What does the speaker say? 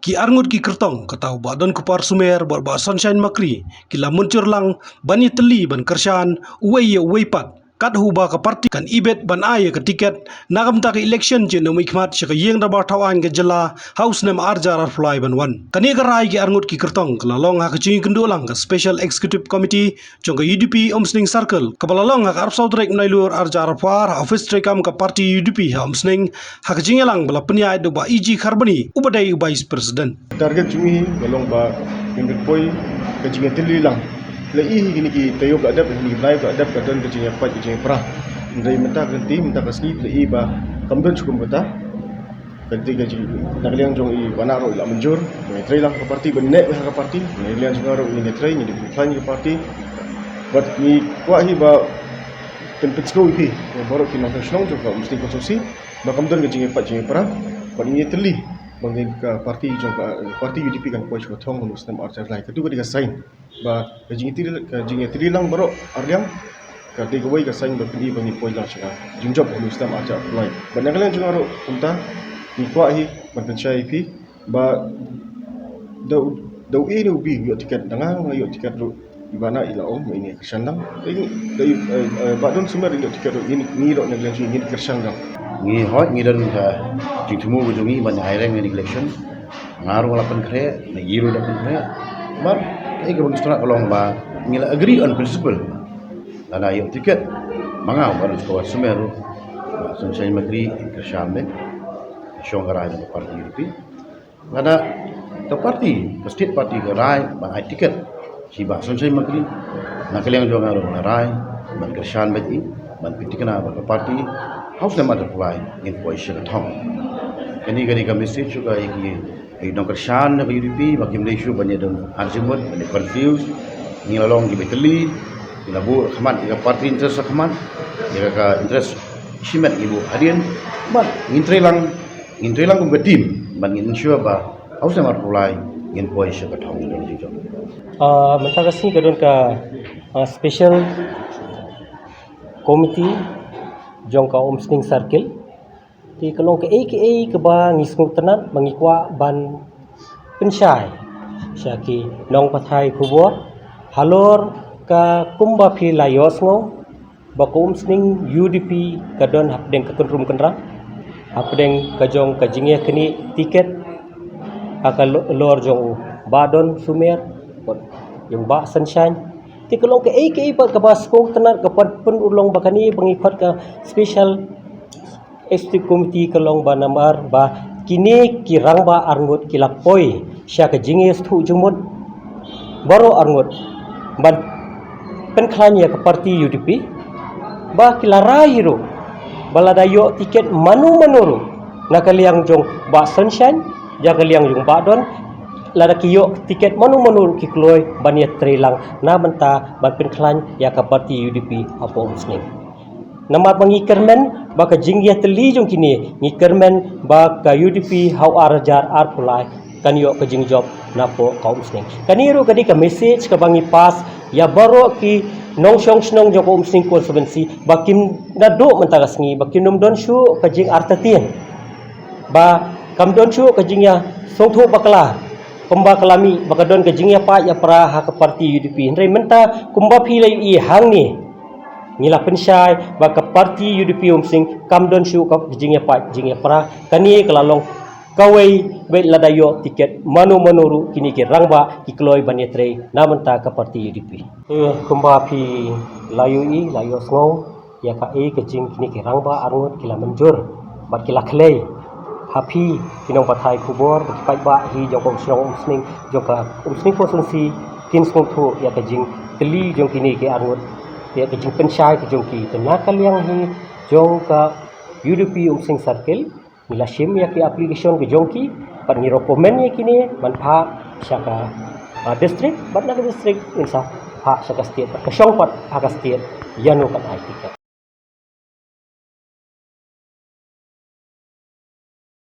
Ki arngut ki kertong katau badon kupar sumer ba sunshine makri kila muncur lang bani teli ban kershan uwei pat kat huba ka parti kan ibet ban aye ke tiket nagam tak election je no mikmat shaka yeng da ba tawan ke jela house nem arjar fly ban wan kani ka rai ki arngut ki kertong kala long ha ka chingi kendolang ka special executive committee jong ka UDP omsning circle kabala long ha arp saudrek nailur arjar far office trekam ka parti UDP omsning ha ka jingelang bala penya do ba iji kharbani ubadai vice president target cumi balong ba induk boy kajinga telilang la gini ki tayo ka adap ni live ka adap ka don kajinga pat kajinga pra ndai menta ganti menta kasni la ba kamdon chukum bata ganti kajinga nakliang jong banaro ila menjur ni trailang ka parti benek ka parti ni liang jongaro ni trai ni define ka parti but ni kwa hi ba tempetsko ipi baru ki nang snong jong ka mesti konstruksi ba kamdon kajinga pat kajinga pra pa ni teli bangin ka parti jong ka parti UDP kan pois ko thong nu sistem archer lai ka tu ka sign ba jingi tiri lang baro arliang ka de goi ka sign ba pini bangi pois la chaka jingjob nu sistem archer lai ba nagalan jong aro punta ni kwa hi ban penchai pi ba dau nu bi yo tiket dangang yo tiket ru ibana ila om ini kersandang dai ba don sumer yo tiket ru ini ro nagalan jing ini kersandang ngi hot ngi dan ka jingtumu bujungi ban haireng ni election ngaru lapan kre na yiru dapan kre but ai ka bangstona kolong ba ngila agree on principle lana yo tiket manga baru ko sumeru sunshine magri kershambe shongara ni parti UDP lana to parti state party ka rai ban ai tiket si ba sunshine magri nakaliang jo ngaru na rai ban kershan beti ban pitikana ba parti house nama apply in position at home. Kani ka message juga iki dong kershan na UDP bakim le issue banya don arjumut banya confused ni lalong di beteli ilabu khaman ika party interest khaman ika ka interest shimet ibu hadian but intre lang kum team ban ensure ba house nama apply in position at home don jijo. Mentang kasih kadon ka special committee jong ka omsning circle ti kalong ka aka ke ba ngismuk tenan mangikwa ban pensyai syaki nong pathai khubor halor ka kumba phi layos ngo ba ka omsning UDP kadon hapdeng ka kunrum kenra hapdeng ka jong ka jingya kini tiket aka lor jong badon sumer yung ba sunshine ti kalong ka ba kabaskong tanar kapag penulong bakani pangikot ka special executive committee kalong ba namar ba kini kirang ba arngut kilapoy siya ka jingis tu jumut baro arngut ban penklanya ka parti UDP ba kilarai ro baladayo tiket manu nakaliang jong ba sunshine jakaliang jong badon lada kiyo tiket manu ki kloy bania trelang na banta ban penklan ya ka parti UDP apo usning namat mangikermen ba ka jingya teli jong kini ngikermen ba ka UDP hau arjar arpulai kanyo ka jingjob na po ka usning kaniro kadi ka message ka bangi pas ya baro ki nong snong jong ko usning konsumensi bakim nado mentagas ngi bakim nom don shu ka jing artatien ba kam don shu ka jingya songtho bakla kumba kalami bakadon ke jingya pa ya pra ha ka parti UDP ndai menta kumba philai I hang ni ngila pensyai ba ka parti UDP umsing kamdon shu ka jingya pa jingya pra kani kalalong kawai be ladayo tiket manu kini ke rangba ki kloi banetre na menta ka parti UDP kumba phi layo sngo ya ka ke jing kini ke rangba arngut kila menjur ba kila khlei happy kinong pathai kubor bakipai ba hi jong snong umsning jong ka umsning konsensi kin snong thu ya ka jing teli jong kini ke arngut ya ka jing pensyai ke jong ki tena kaliang hi jong ka UDP umsning circle mila shim ya ki application ke jong ki par ni recommend ya kini man pha syaka district bat na district insa pha syaka state ka syong pat ha ka state yano kan ai tiket